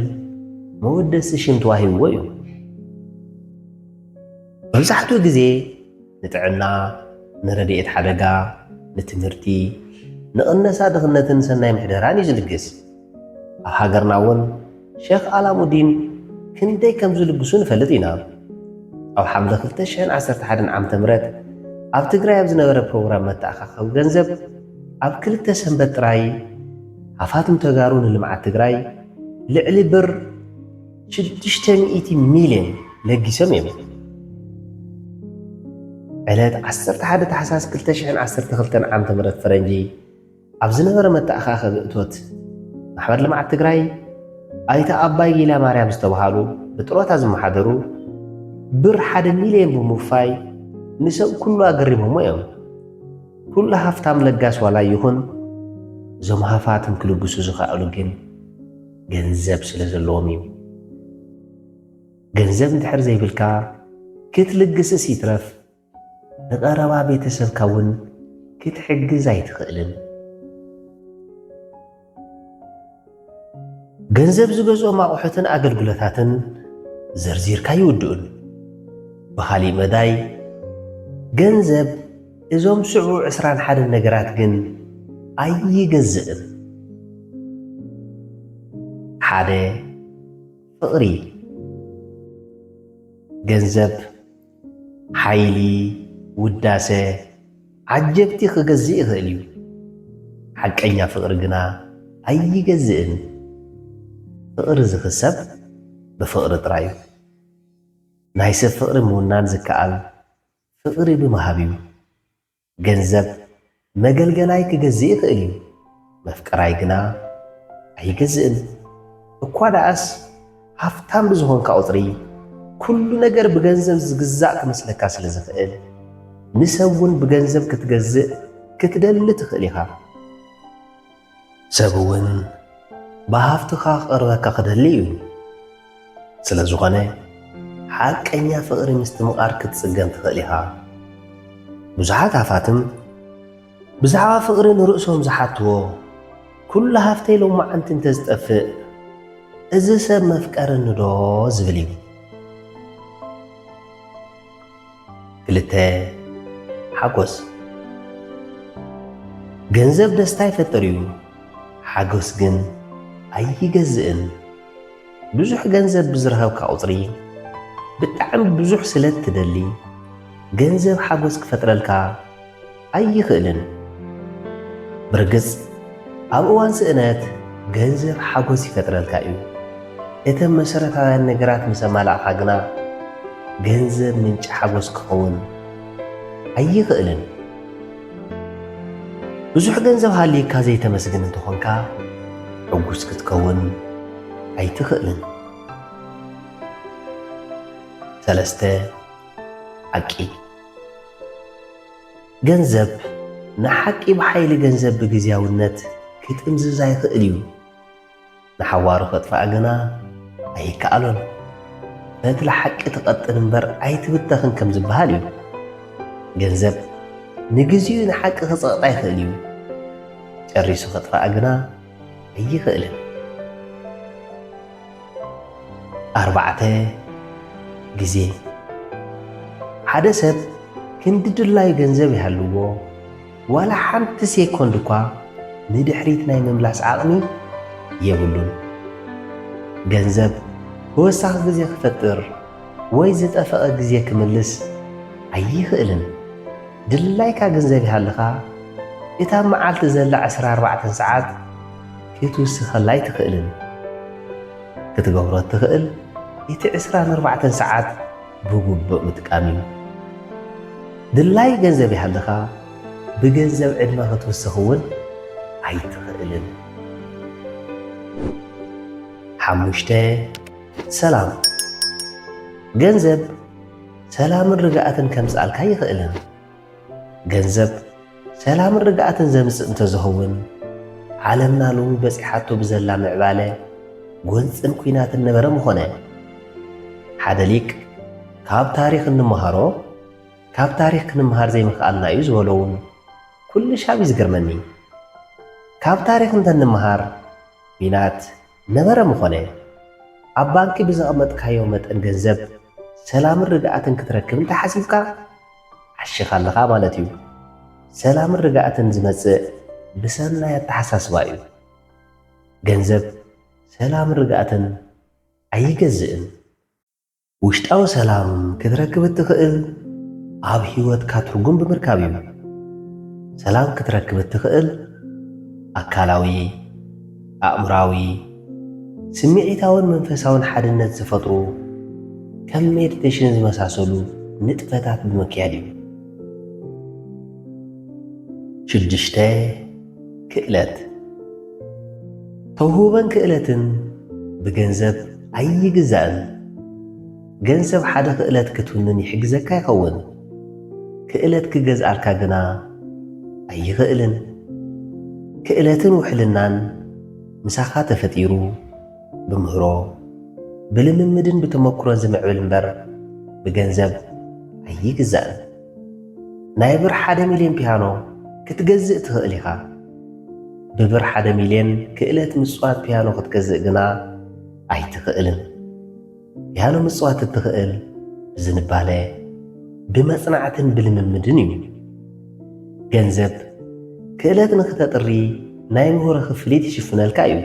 መወደሲ ሽም ተዋሂብዎ እዩ። መብዛሕትኡ ግዜ ንጥዕና ንረድኤት ሓደጋ ንትምህርቲ ንቕነሳ ድኽነትን ሰናይ ምሕደራን እዩ ዝልግስ። ኣብ ሃገርና እውን ሼኽ ኣላሙዲን ክንደይ ከም ዝልግሱ ንፈልጥ ኢና። ኣብ ሓምለ 2011 ዓ.ም ኣብ ትግራይ ኣብ ዝነበረ ፕሮግራም መተኣኻኸቢ ገንዘብ ኣብ 2 ሰንበት ጥራይ ሃፋትም ተጋሩ ንልምዓት ትግራይ ልዕሊ ብር 600 ሚልዮን ለጊሶም እዮም። ዕለት 11 ታሕሳስ 2012 ዓ.ም ፈረንጂ ኣብ ዝነበረ መተኣኻኸቢ እቶት ማሕበር ልምዓት ትግራይ ኣይተ ኣባይ ጊላ ማርያም ዝተባሃሉ ብጥሮታ ዝመሓደሩ ብር 1 ሚልዮን ብምውፋይ ንሰብ ኩሉ ኣገሪሞሞ እዮም። ኩሉ ሃፍታም ለጋስ ዋላ ይኹን እዞም ሃፋትም ክልግሱ ዝኽኣሉ ግን ገንዘብ ስለ ዘለዎም እዩ። ገንዘብ እንድሕር ዘይብልካ ክትልግስስ ይትረፍ ንቐረባ ቤተሰብካ እውን ክትሕግዝ ኣይትኽእልን። ገንዘብ ዝገዝኦም ኣቑሑትን ኣገልግሎታትን ዘርዚርካ ይውድኡን። ብኻሊእ መዳይ ገንዘብ እዞም 21 ነገራት ግን ኣይገዝእን። 1 ፍቕሪ። ገንዘብ ሓይሊ፣ ውዳሴ፣ ዓጀብቲ ክገዝእ ይኽእል እዩ። ሓቀኛ ፍቕሪ ግና ኣይገዝእን። ፍቕሪ ዝኽሰብ ብፍቕሪ ጥራይ እዩ። ናይ ሰብ ፍቕሪ ምውናን ዝከኣል ፍቕሪ ብምሃብ እዩ። ገንዘብ መገልገላይ ክገዝእ ይኽእል እዩ። መፍቀራይ ግና ኣይገዝእን። እኳ ደኣስ ሃፍታም ብዝኾንካ ቁፅሪ ኩሉ ነገር ብገንዘብ ዝግዛእ ክመስለካ ስለ ዝኽእል ንሰብ እውን ብገንዘብ ክትገዝእ ክትደሊ ትኽእል ኢኻ። ሰብ እውን ብሃፍትኻ ክቐርበካ ክደሊ እዩ። ስለ ዝኾነ ሓቀኛ ፍቕሪ ምስቲ ምቓር ክትጽገም ትኽእል ኢኻ። ብዙሓት ሃፋትም ብዛዕባ ፍቕሪ ንርእሶም ዝሓትዎ ኩሉ ሃፍተይ ሎማዓንቲ እንተዝጠፍእ እዚ ሰብ መፍቀርኒ ዶ ዝብል እዩ። 2 ሓጎስ። ገንዘብ ደስታ ይፈጥር እዩ፣ ሓጎስ ግን ኣይገዝእን። ብዙሕ ገንዘብ ብዝረኸብካ ቁፅሪ ብጣዕሚ ብዙሕ ስለ እትደሊ ገንዘብ ሓጎስ ክፈጥረልካ ኣይኽእልን። ብርግጽ ኣብ እዋን ስእነት ገንዘብ ሓጎስ ይፈጥረልካ እዩ። እተን መሰረታውያን ነገራት ምስ ኣማላእኻ ግና ገንዘብ ምንጪ ሓጎስ ክኸውን ኣይኽእልን። ብዙሕ ገንዘብ ሃልይካ ዘይተመስግን እንተኾንካ ሕጉስ ክትከውን ኣይትኽእልን። 3 ሓቂ። ገንዘብ ንሓቂ ብሓይሊ ገንዘብ ብግዝያውነት ክትእምዝዛ ይኽእል እዩ። ንሓዋሩ ኸጥፋእ ግና ኣይከኣሎን። በቲ ለሓቂ ትቐጥን እምበር ኣይትብተኽን ከም ዝበሃል እዩ። ገንዘብ ንግዚኡ ንሓቂ ክጸቕጣ ይኽእል እዩ። ጨሪሱ ኸጥፋእ ግና ኣይኽእልን። 4 ግዜ። ሓደ ሰብ ክንዲ ድላዩ ገንዘብ ይሃልዎ ዋላ ሓንቲ ሴኮንድ እኳ ንድሕሪት ናይ ምምላስ ዓቕሚ የብሉን። ገንዘብ ብወሳኺ ግዜ ክፈጥር ወይ ዝጠፈቐ ግዜ ክምልስ ኣይኽእልን። ድላይካ ገንዘብ ይሃልኻ እታ መዓልቲ ዘላ 24 ሰዓት ክትውስኸላ ኣይትኽእልን። ክትገብሮ እትኽእል እቲ 24 ሰዓት ብግቡእ ምጥቃም እዩ። ድላይ ገንዘብ ይሃልኻ ብገንዘብ ዕድመ ክትውስኽ እውን ኣይትኽእልን። 5 ሰላም። ገንዘብ ሰላምን ርግኣትን ከምፅኣልካ ይኽእልን። ገንዘብ ሰላምን ርግኣትን ዘምፅእ እንተዝኸውን ዓለምና ሎሚ በፂሓቶ ብዘላ ምዕባለ ጎንፅን ኩናትን ነበረ ምኾነ። ሓደ ሊቅ ካብ ታሪክ እንመሃሮ ካብ ታሪክ ክንምሃር ዘይምኽኣልና እዩ ዝበለውን ኩሉ ሻብ ዝገርመኒ። ካብ ታሪክ እንተንምሃር ኩናት ነበረ ምኾነ ኣብ ባንኪ ብዘቐመጥካዮ መጠን ገንዘብ ሰላምን ርግኣትን ክትረክብ እንተሓሲብካ ዓሽኻ ኣለኻ ማለት እዩ። ሰላምን ርግኣትን ዝመጽእ ብሰናይ ኣተሓሳስባ እዩ። ገንዘብ ሰላምን ርግኣትን ኣይገዝእን። ውሽጣዊ ሰላም ክትረክብ እትኽእል ኣብ ሕይወትካ ትርጉም ብምርካብ እዩ። ሰላም ክትረክብ እትኽእል ኣካላዊ፣ ኣእምራዊ፣ ስምዒታውን መንፈሳውን ሓድነት ዝፈጥሩ ከም ሜዲቴሽን ዝመሳሰሉ ንጥፈታት ብምክያድ እዩ። 6 ክእለት ተውህበን ክእለትን ብገንዘብ ኣይግዛእን። ገንዘብ ሓደ ክእለት ክትውንን ይሕግዘካ ይኸውን። ክእለት ክገዝኣልካ ግና ኣይኽእልን። ክእለትን ውሕልናን ምሳኻ ተፈጢሩ ብምህሮ ብልምምድን ብተመክሮን ዝምዕብል እምበር ብገንዘብ ኣይግዛእን። ናይ ብር 1 ሚልዮን ፒያኖ ክትገዝእ ትኽእል ኢኻ። ብብር 1 ሚልዮን ክእለት ምጽዋት ፒያኖ ክትገዝእ ግና ኣይትኽእልን። ፒያኖ ምጽዋት እትኽእል ብዝንባለ ብመጽናዕትን ብልምምድን እዩ። ገንዘብ ክእለት ንኽተጥሪ ናይ ምህሮ ክፍሊት ይሽፍነልካ እዩ።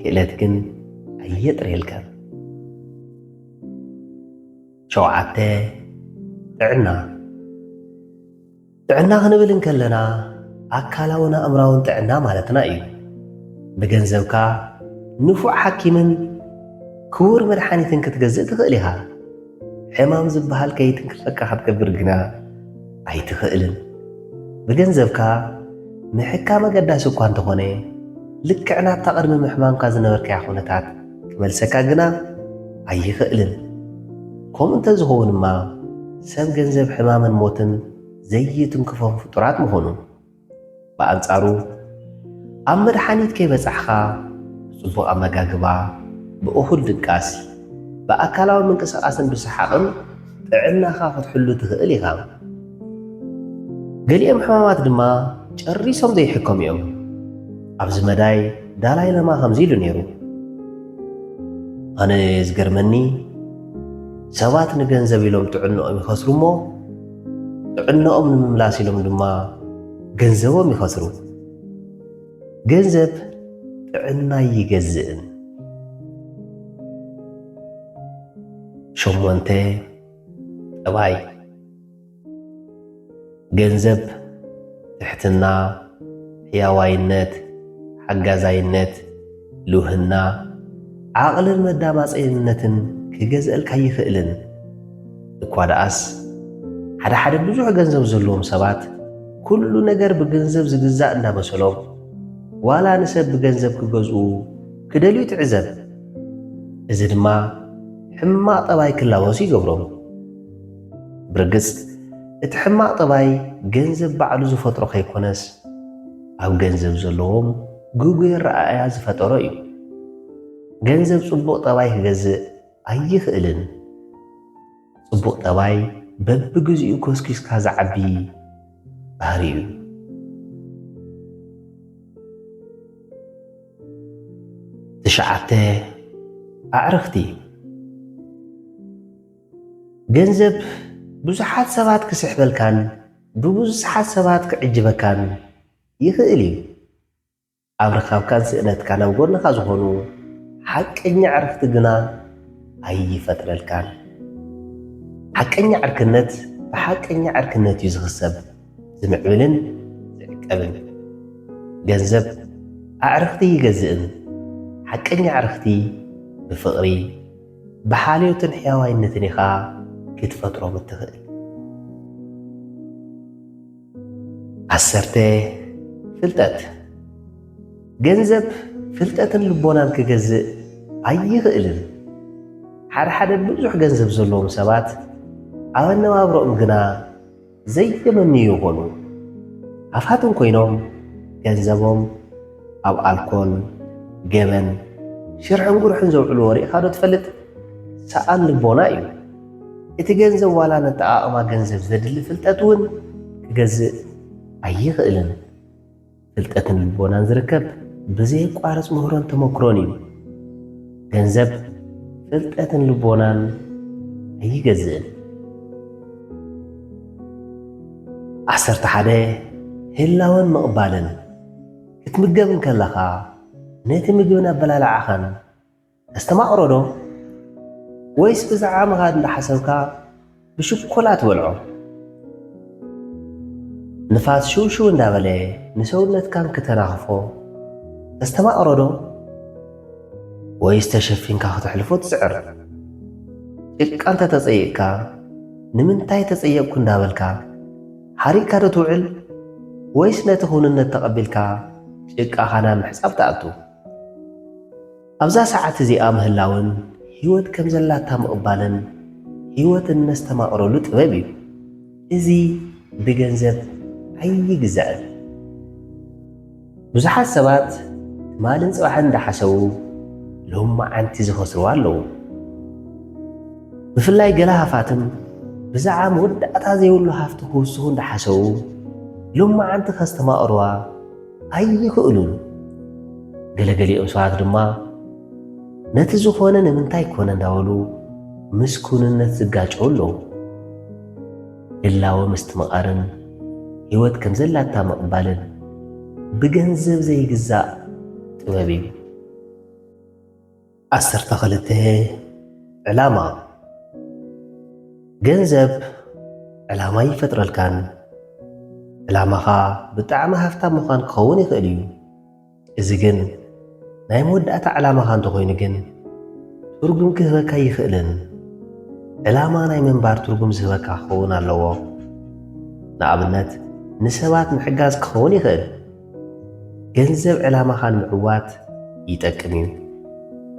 ክእለት ግን ኣየጥርየልካን። 7 ጥዕና ጥዕና ክንብል እንከለና ኣካላውን ኣእምራውን ጥዕና ማለትና እዩ። ብገንዘብካ ንፉዕ ሓኪምን ክቡር መድሓኒትን ክትገዝእ ትኽእል ኢኻ። ሕማም ዝበሃል ከይትንክፈካ ክትገብር ግና ኣይትኽእልን። ብገንዘብካ ምሕካም ኣገዳሲ እኳ እንተኾነ ልክዕ ናብታ ቅድሚ ምሕማምካ ዝነበርካያ ኩነታት ክመልሰካ ግና ኣይኽእልን። ከምኡ እንተዝኸውን እማ ሰብ ገንዘብ ሕማምን ሞትን ዘይትንክፎም ፍጡራት ምኾኑ። ብኣንጻሩ ኣብ መድሓኒት ከይበጻሕኻ ብጽቡቕ ኣመጋግባ፣ ብእኹል ድቃስ፣ ብኣካላዊ ምንቅስቓስን ብሰሓቕን ጥዕናኻ ክትሕሉ ትኽእል ኢኻ። ገሊኦም ሕማማት ድማ ጨሪሶም ዘይሕከም እዮም። ኣብዚ መዳይ ዳላይ ለማ ከምዚ ኢሉ ነይሩ፣ ኣነ ዝገርመኒ ሰባት ንገንዘብ ኢሎም ጥዕንኦም ይኸስሩ እሞ ጥዕንኦም ንምምላስ ኢሎም ድማ ገንዘቦም ይኸስሩ። ገንዘብ ጥዕና ይገዝእን። 8 ጠባይ ገንዘብ ትሕትና፣ ሕያዋይነት፣ ሓጋዛይነት፣ ልውህና፣ ዓቕልን መዳማፀይነትን ክገዝአልካ ይኽእልን። እኳ ደኣስ ሓደ ብዙሕ ገንዘብ ዘለዎም ሰባት ኩሉ ነገር ብገንዘብ ዝግዛእ እንዳመሰሎም ዋላ ንሰብ ብገንዘብ ክገዝኡ ክደልዩ ትዕዘብ። እዚ ድማ ሕማቕ ጠባይ ክላወሱ ይገብሮም። ብርግጽ እቲ ሕማቕ ጠባይ ገንዘብ ባዕሉ ዝፈጥሮ ከይኮነስ ኣብ ገንዘብ ዘለዎም ጉጉይ ረኣያ ዝፈጠሮ እዩ። ገንዘብ ጽቡቕ ጠባይ ክገዝእ ኣይኽእልን። ጽቡቕ ጠባይ በብግዚኡ ኮስኪስካ ዝዓቢ ባህሪ እዩ። 9 ኣዕርኽቲ ገንዘብ ብዙሓት ሰባት ክስሕበልካን ብብዙሓት ሰባት ክዕጅበካን ይኽእል እዩ። ኣብ ረኻብካን ስእነትካ ናብ ጎንኻ ዝኾኑ ሓቀኛ ዕርክቲ ግና ኣይፈጥረልካን። ሓቀኛ ዕርክነት ብሓቀኛ ዕርክነት እዩ ዝኽሰብ፣ ዝምዕብልን ዝዕቀብን። ገንዘብ ኣዕርክቲ ይገዝእን። ሓቀኛ ዕርክቲ ብፍቕሪ ብሓልዮትን ሕያዋይነትን ኢኻ ክትፈጥሮም እትኽእል። 10 ፍልጠት ገንዘብ ፍልጠትን ልቦናን ክገዝእ ኣይኽእልን። ሓደ ብዙሕ ገንዘብ ዘለዎም ሰባት ኣብ ኣነባብሮኦም ግና ዘይተመንዩ ይኾኑ። ሃፋትም ኮይኖም ገንዘቦም ኣብ ኣልኮል፣ ገበን፣ ሽርሕን ጉርሕን ዘውዕልዎ ሪኢኻ ዶ ትፈልጥ? ሰኣን ልቦና እዩ። እቲ ገንዘብ ዋላ ነጠቓቕማ ገንዘብ ዘድሊ ፍልጠት እውን ክገዝእ ኣይኽእልን። ፍልጠትን ልቦናን ዝርከብ ብዘይቋረፅ ምህሮን ተመክሮን እዩ። ገንዘብ ፍልጠትን ልቦናን ኣይገዝእን። 11 ህላወን ምቕባልን ክትምገብን ከለኻ ነቲ ምግብን ኣበላልዓኻን ተስተማቕሮ ዶ ወይስ ብዛዕባኻ እንዳሓሰብካ ብሽኮላ ትበልዖ? ንፋስ ሽውሽው እንዳበለ ንሰውነትካን ከተናኽፎ ተስተማቕሮ ዶ ወይስ ተሸፊንካ ክትሕልፎ ትስዕር? ጭቃ እንተተጸይቕካ ንምንታይ ተጸየቕኩ እንዳበልካ ሓሪቕካ ዶ ትውዕል ወይስ ነቲ ኹንነት ተቐቢልካ ጭቃኻ ናብ ምሕጻብ ተኣቱ? ኣብዛ ሰዓት እዚኣ ምህላውን ህይወት ከም ዘላታ ምቕባልን ህይወት እነስተማቕረሉ ጥበብ እዩ። እዚ ብገንዘብ ኣይግዛእን። ብዙሓት ሰባት ትማልን ጽባሕን እንዳሓሰቡ ሎማዓንቲ ዝኸስርዋ ኣለዉ። ብፍላይ ገለ ሃፋትም ብዛዕባ መወዳእታ ዘይብሉ ሃፍቲ ክውስኹ እንዳሓሰቡ ሎማዓንቲ ከስተማቕርዋ ኣይኽእሉን። ገለገሊኦም ሰባት ድማ ነቲ ዝኾነ ንምንታይ ኮነ እንዳበሉ ምስኩንነት ዝጋጭው ኣለዉ። ህላወ ምስትምቓርን ህይወት ከም ዘላታ ምቕባልን ብገንዘብ ዘይግዛእ ጥበብ እዩ። 12 ዕላማ ገንዘብ ዕላማ ይፈጥረልካን ዕላማኻ ብጣዕሚ ሃፍታም ምዃን ክኸውን ይኽእል እዩ። እዚ ግን ናይ መወዳእታ ዕላማኻ እንተኾይኑ ግን ትርጉም ክህበካ ይኽእልን። ዕላማ ናይ መንባር ትርጉም ዝህበካ ክኸውን ኣለዎ። ንኣብነት ንሰባት ምሕጋዝ ክኸውን ይኽእል። ገንዘብ ዕላማኻ ንምዕዋት ይጠቅም እዩ።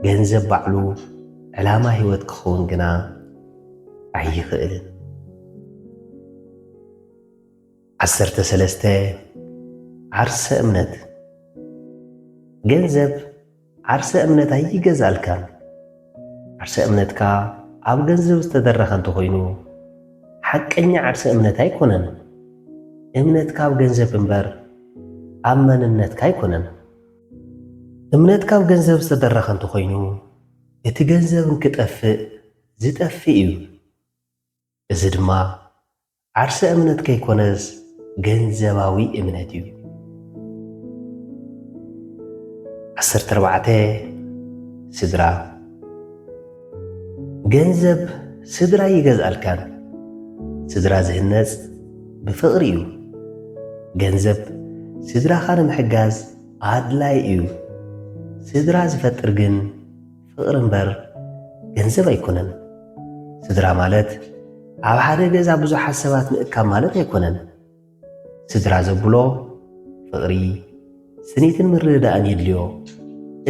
ገንዘብ ባዕሉ ዕላማ ህይወት ክኸውን ግና ኣይኽእልን። 13 ዓርሰ እምነት ገንዘብ ዓርሰ እምነት ኣይገዛእልካን። ዓርሰ እምነትካ ኣብ ገንዘብ ዝተደረኸ እንተኾይኑ ሓቀኛ ዓርሰ እምነት ኣይኮነን። እምነትካ ኣብ ገንዘብ እምበር ኣብ መንነትካ ኣይኮነን። እምነትካ ኣብ ገንዘብ ዝተደረኸ እንተኾይኑ እቲ ገንዘብ እንክጠፍእ ዝጠፍእ እዩ። እዚ ድማ ዓርሰ እምነት ከይኮነስ ገንዘባዊ እምነት እዩ። 14 ስድራ ገንዘብ ስድራ ይገዝአልካን። ስድራ ዝህነጽ ብፍቕሪ እዩ። ገንዘብ ስድራኻ ንምሕጋዝ ኣድላይ እዩ። ስድራ ዝፈጥር ግን ፍቕሪ እምበር ገንዘብ ኣይኮነን። ስድራ ማለት ኣብ ሓደ ገዛ ብዙሓት ሰባት ምእካብ ማለት ኣይኮነን። ስድራ ዘብሎ ፍቕሪ ስኒትን ምርድዳእን የድልዮ።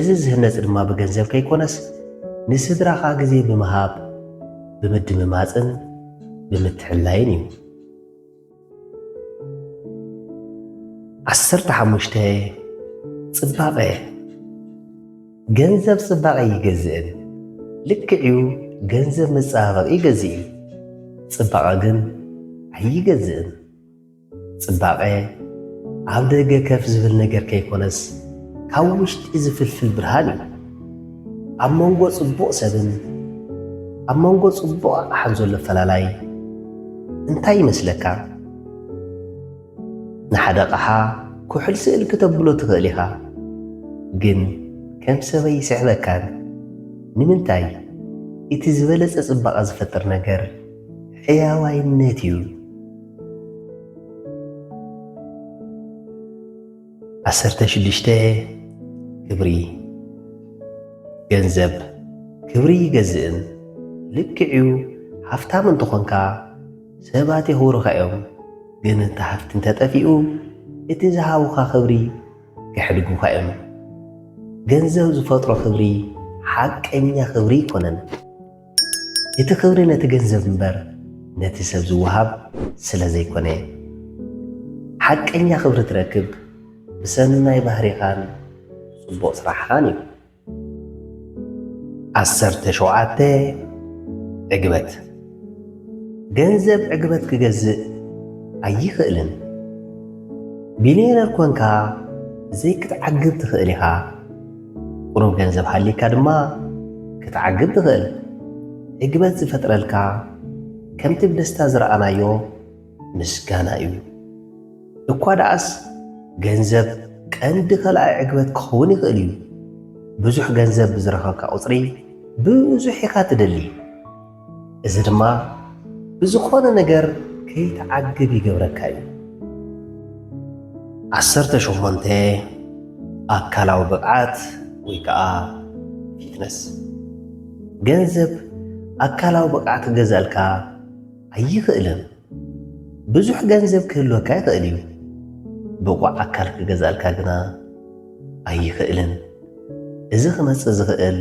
እዚ ዝህነጽ ድማ ብገንዘብ ከይኮነስ ንስድራኻ ግዜ ብምሃብ ብምድምማፅን ብምትሕላይን እዩ። 15 ጽባቐ ገንዘብ ጽባቐ ይገዝእን ልክዕዩ ገንዘብ መጸባበቒ ይገዝእ እዩ። ጽባቐ ግን ኣይገዝእን። ጽባቐ ኣብ ደገ ከፍ ዝብል ነገር ከይኮነስ ካብ ውሽጢ ዝፍልፍል ብርሃን እዩ። ኣብ መንጎ ጽቡቕ ሰብን ኣብ መንጎ ጽቡቕ ኣቕሓን ዘሎ ፈላላይ እንታይ ይመስለካ? ንሓደ ኣቕሓ ኩሕል ስእሊ ክተብሎ ትኽእል ኢኻ፣ ግን ከም ሰበይ ይስሕበካን። ንምንታይ? እቲ ዝበለጸ ጽባቐ ዝፈጥር ነገር ሕያዋይነት እዩ። 16 ክብሪ ገንዘብ ክብሪ ይገዝእን ልክዕዩ ሃፍታም እንተኾንካ ሰባት የኽብሩኻ እዮም። ግን እንተ ሃፍቲ እንተጠፊኡ እቲ ዝሃቡኻ ክብሪ ክሕድጉኻ እዮም። ገንዘብ ዝፈጥሮ ክብሪ ሓቀኛ ክብሪ ይኮነን። እቲ ክብሪ ነቲ ገንዘብ እምበር ነቲ ሰብ ዝወሃብ ስለ ዘይኮነ ሓቀኛ ክብሪ ትረክብ ብሰናይ ባህሪኻን ጽቡቕ ስራሕኻን እዩ። 17 ዕግበት ገንዘብ ዕግበት ክገዝእ ኣይኽእልን። ቢልዮነር ኮንካ ዘይክትዓግብ ትኽእል ኢኻ። ቁሩብ ገንዘብ ሃሊካ ድማ ክትዓግብ ትኽእል። ዕግበት ዝፈጥረልካ ከምቲ ብደስታ ዝረኣናዮ ምስጋና እዩ። እኳ ደኣስ ገንዘብ ቀንዲ ከልኣይ ዕግበት ክኸውን ይኽእል እዩ። ብዙሕ ገንዘብ ብዝረኸብካ ቁፅሪ ብዙሕ ኢኻ ትደሊ። እዚ ድማ ብዝኾነ ነገር ከይተዓግብ ይገብረካ እዩ። 18 ኣካላዊ ብቕዓት ወይ ከዓ ፊትነስ። ገንዘብ ኣካላዊ ብቕዓት ክገዛእልካ ኣይኽእልን። ብዙሕ ገንዘብ ክህልወካ ይኽእል እዩ፣ ብቑዕ ኣካል ክገዛእልካ ግና ኣይኽእልን። እዚ ክመጽእ ዝኽእል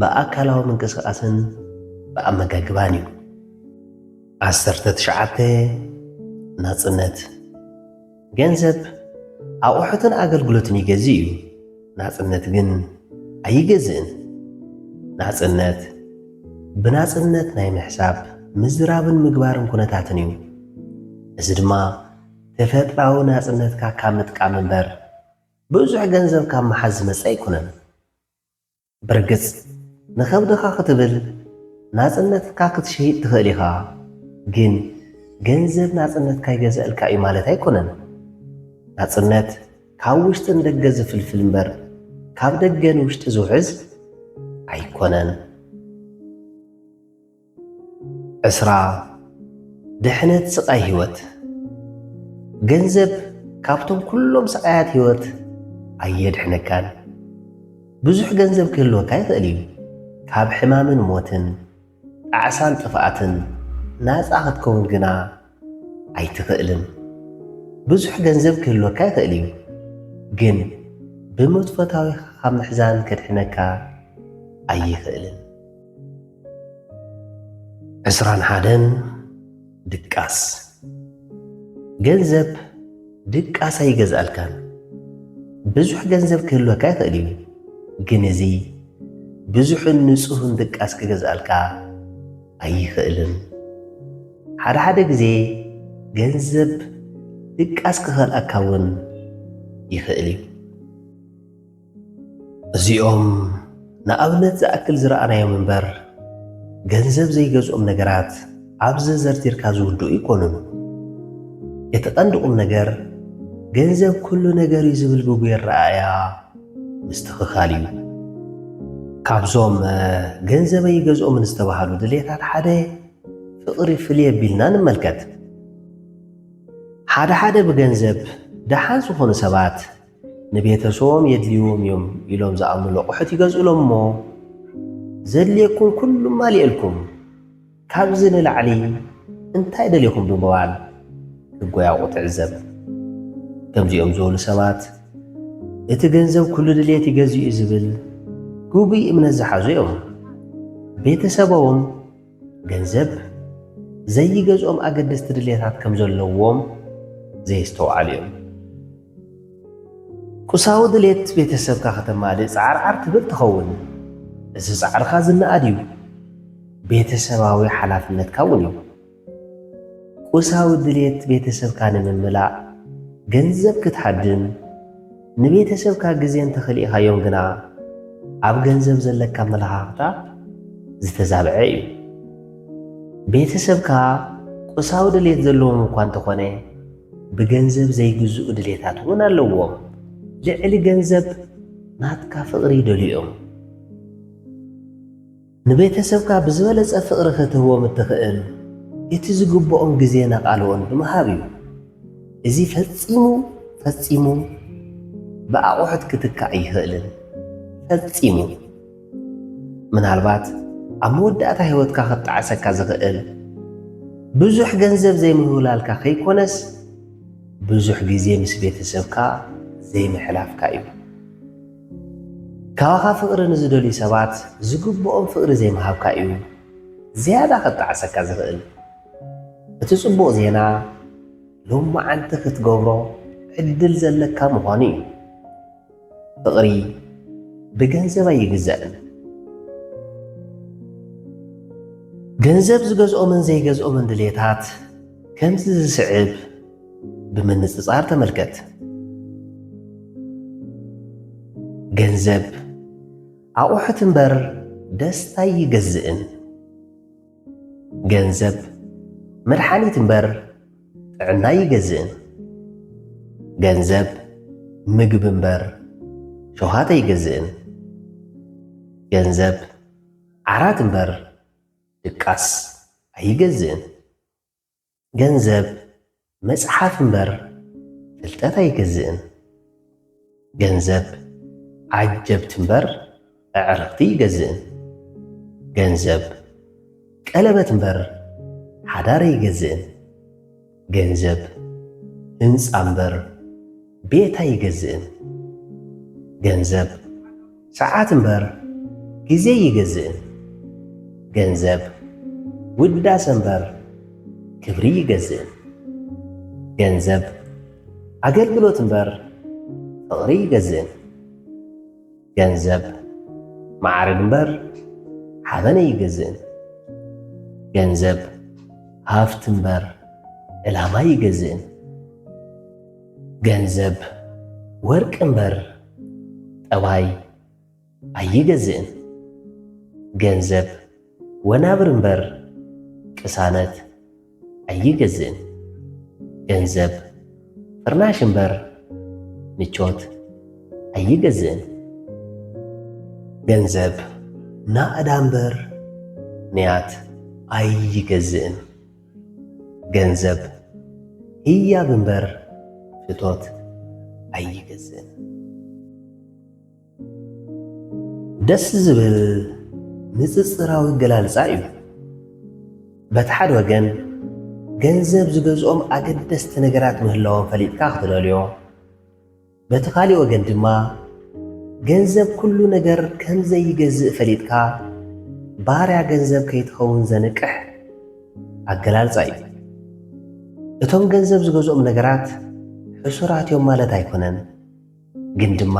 ብኣካላዊ ምንቅስቓስን ብኣመጋግባን እዩ። 19 ናጽነት። ገንዘብ ኣቑሑትን ኣገልግሎትን ይገዝእ እዩ፣ ናጽነት ግን ኣይገዝእን። ናጽነት ብናጽነት ናይ ምሕሳብ ምዝራብን ምግባርን ኩነታትን እዩ። እዚ ድማ ተፈጥራዊ ናጽነትካ ካብ ምጥቃም እምበር ብዙሕ ገንዘብ ካብ መሓዝ ዝመጽእ ኣይኮነን። ብርግጽ ንኸብድኻ ክትብል ናጽነትካ ክትሸይጥ ትኽእል ኢኻ፣ ግን ገንዘብ ናጽነትካ ይገዝአልካ እዩ ማለት ኣይኮነን። ናጽነት ካብ ውሽጥን ደገ ዝፍልፍል እምበር ካብ ደገን ውሽጢ ዝውሕዝ ኣይኮነን። 20 ድሕነት ስቓይ ህይወት። ገንዘብ ካብቶም ኩሎም ስቓያት ህይወት ኣየድሕነካን። ብዙሕ ገንዘብ ክህልወካ ይኽእል እዩ፣ ካብ ሕማምን ሞትን ጣዕሳን ጥፍኣትን ናፃ ክትከውን ግና ኣይትኽእልን። ብዙሕ ገንዘብ ክህልወካ ይኽእል እዩ፣ ግን ብመጥፎታዊ ካብ ምሕዛን ከድሕነካ ኣይኽእልን። 21 ድቃስ። ገንዘብ ድቃስ ኣይገዝአልካን። ብዙሕ ገንዘብ ክህልወካ ይኽእል እዩ፣ ግን እዚ ብዙሕን ንጹህን ድቃስ ክገዝአልካ ኣይኽእልን። ሓደ ግዜ ገንዘብ ድቃስ ክኸልአካ እውን ይኽእል እዩ። እዚኦም ንኣብነት ዝኣክል ዝረኣናዮም እምበር ገንዘብ ዘይገዝኦም ነገራት ኣብዚ ዘርቲርካ ዝውድኡ ይኮኑን። እቲ ቀንዲ ቁም ነገር ገንዘብ ኩሉ ነገር እዩ ዝብል ብጉይ ኣረኣእያ ምስትኽኻል እዩ። ካብዞም ገንዘብ ኣይገዝኦምን ዝተባሃሉ ድሌታት ሓደ ፍቕሪ ፍልይ ኣቢልና ንመልከት። ሓደ ብገንዘብ ደሓን ዝኾኑ ሰባት ንቤተሰቦም የድልይዎም እዮም ኢሎም ዝኣምንሉ ኣቑሑት ይገዝኡሎም እሞ ዘድልየኩም ኩሉ ማሊአልኩም ካብዚ ንላዕሊ እንታይ ደልየኩም ብምባል ክጎያቑ ትዕዘብ። ከምዚኦም ዝበሉ ሰባት እቲ ገንዘብ ኩሉ ድልየት ይገዝኡ እዩ ዝብል ጉጉይ እምነት ዝሓዙ እዮም። ቤተሰቦም ገንዘብ ዘይገዝኦም ኣገደስቲ ድልየታት ከም ዘለዎም ዘየስተውዓሉ እዮም። ቁሳዊ ድልየት ቤተሰብካ ከተማልእ ፃዕርዓር ትብል ትኸውን። እዚ ፃዕርኻ ዝነኣድ እዩ፣ ቤተሰባዊ ሓላፍነትካ እውን እዩ። ቁሳዊ ድልየት ቤተሰብካ ንምምላእ ገንዘብ ክትሓድን ንቤተሰብካ ግዜ እንተኽሊእኻዮም ግና ኣብ ገንዘብ ዘለካ ኣመለኻኽታ ዝተዛብዐ እዩ። ቤተሰብካ ቁሳዊ ድልየት ዘለዎም እኳ እንተኾነ ብገንዘብ ዘይግዝኡ ድልየታት እውን ኣለዎም። ልዕሊ ገንዘብ ናትካ ፍቕሪ ይደልዮም። ንቤተሰብካ ብዝበለፀ ፍቕሪ ክትህቦም እትኽእል እቲ ዝግብኦም ግዜ ነቓልዎን ብምሃብ እዩ። እዚ ፈፂሙ ብኣቑሑት ክትካእ ኣይኽእልን። ፈፂሙ ምናልባት ኣብ መወዳእታ ህይወትካ ክትጣዓሰካ ዝኽእል ብዙሕ ገንዘብ ዘይምህውላልካ ከይኮነስ ብዙሕ ግዜ ምስ ቤተሰብካ ዘይምሕላፍካ እዩ። ካባኻ ፍቕሪ ንዝደልዩ ሰባት ዝግብኦም ፍቕሪ ዘይምሃብካ እዩ ዝያዳ ክትጣዓሰካ ዝኽእል። እቲ ጽቡቕ ዜና ሎማዓንቲ ክትገብሮ ዕድል ዘለካ ምዃኑ እዩ። ፍቕሪ ብገንዘብ ኣይግዛእን። ገንዘብ ዝገዝኦምን ዘይገዝኦምን ድልየታት ከምዚ ዝስዕብ ብምንጽጻር ተመልከት። ገንዘብ ኣቑሑት እምበር ደስታ ይገዝእን። ገንዘብ መድሓኒት እምበር ጥዕና ይገዝእን። ገንዘብ ምግብ እምበር ሸውሃት ኣይገዝእን። ገንዘብ ዓራት እምበር ድቃስ ኣይገዝእን። ገንዘብ መጽሓፍ እምበር ፍልጠት ኣይገዝእን። ገንዘብ ዓጀብቲ እምበር ኣዕርኽቲ ይገዝእን። ገንዘብ ቀለበት እምበር ሓዳር ኣይገዝእን። ገንዘብ ህንፃ እምበር ቤት ኣይገዝእን። ገንዘብ ሰዓት እምበር ጊዜ ይገዝእን። ገንዘብ ውዳሰ እምበር ክብሪ ይገዝእን። ገንዘብ ኣገልግሎት እምበር ፍቕሪ ይገዝእን። ገንዘብ ማዕርግ እምበር ሓበነ ይገዝእን። ገንዘብ ሃፍቲ እምበር ዕላማ ይገዝእን። ገንዘብ ወርቂ እምበር ጠባይ ኣይገዝእን። ገንዘብ ወናብር እምበር ቅሳነት ኣይገዝእን። ገንዘብ ፍርናሽ እምበር ምቾት ኣይገዝእን። ገንዘብ ናእዳ እምበር ንያት ኣይገዝእን። ገንዘብ ህያብ እምበር ፍቶት ኣይገዝእን። ደስ ዝብል ንጽጽራዊ ገላልጻ እዩ። በቲ ሓደ ወገን ገንዘብ ዝገዝኦም ኣገደስቲ ነገራት ምህላዎም ፈሊጥካ ክትደልዮ፣ በቲ ካልእ ወገን ድማ ገንዘብ ኩሉ ነገር ከም ዘይገዝእ ፈሊጥካ ባርያ ገንዘብ ከይትኸውን ዘንቅሕ ኣገላልጻ እዩ። እቶም ገንዘብ ዝገዝኦም ነገራት ሕሱራት እዮም ማለት ኣይኮነን፣ ግን ድማ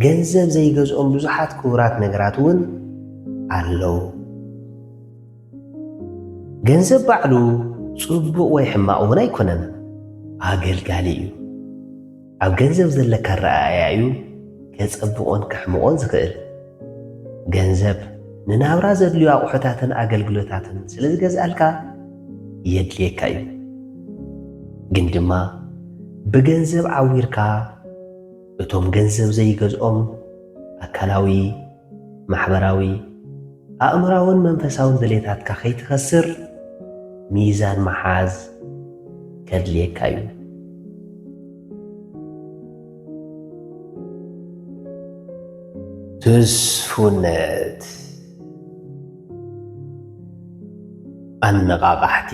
ገንዘብ ዘይገዝኦም ብዙሓት ክቡራት ነገራት እውን ኣለዉ። ገንዘብ ባዕሉ ጽቡቕ ወይ ሕማቕ እውን ኣይኮነን፣ ኣገልጋሊ እዩ። ኣብ ገንዘብ ዘለካ ረኣያ እዩ ከጸብቖን ክሕምቖን ዝኽእል። ገንዘብ ንናብራ ዘድልዩ ኣቑሑታትን ኣገልግሎታትን ስለ ዝገዝኣልካ የድልየካ እዩ። ግን ድማ ብገንዘብ ዓዊርካ እቶም ገንዘብ ዘይገዝኦም ኣካላዊ፣ ማሕበራዊ፣ ኣእምራውን መንፈሳውን ድሌታትካ ከይትኸስር ሚዛን መሓዝ ከድልየካ እዩ። ትስፉነት ኣነቓቓሕቲ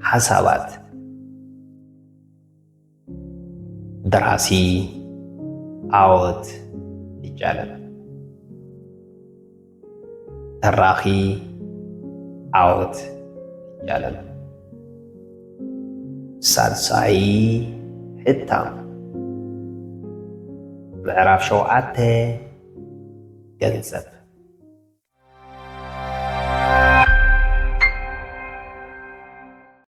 ሓሳባት ደራሲ ዓወት ይጫለም፣ ተራኺ ዓወት ይጫለም፣ ሳልሳይ ሕታም ምዕራፍ 7 ገንዘብ